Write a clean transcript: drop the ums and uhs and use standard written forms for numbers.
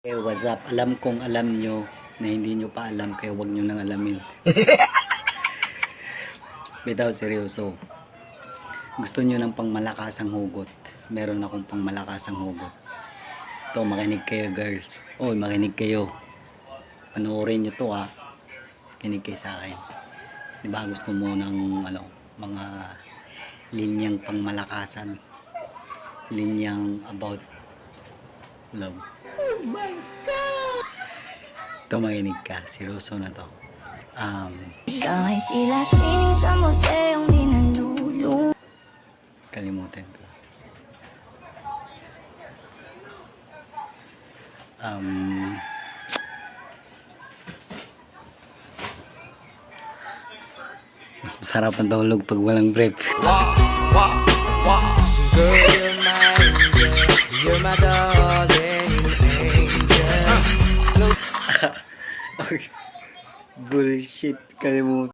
Hey, what's up? Alam kong alam nyo na hindi nyo pa alam kaya huwag nyo nang alamin. Bitaw seryoso. Gusto nyo ng pangmalakasang hugot. Meron akong pangmalakasang hugot. Ito, makinig kayo girls. Oy, makinig kayo. Panoorin nyo to ha. Kinig kayo sa akin. Diba gusto mo ng mga linyang pangmalakasan. Linyang about love. Oh my God! Ito, makinig ka. Seryoso na to. Kahit tila sining sa museong di nalulung. Kalimutan ko. Mas masarap ang tulog pag walang brief. Girl, you're my angel. You're my darling angel. Bullshit, kalimutan.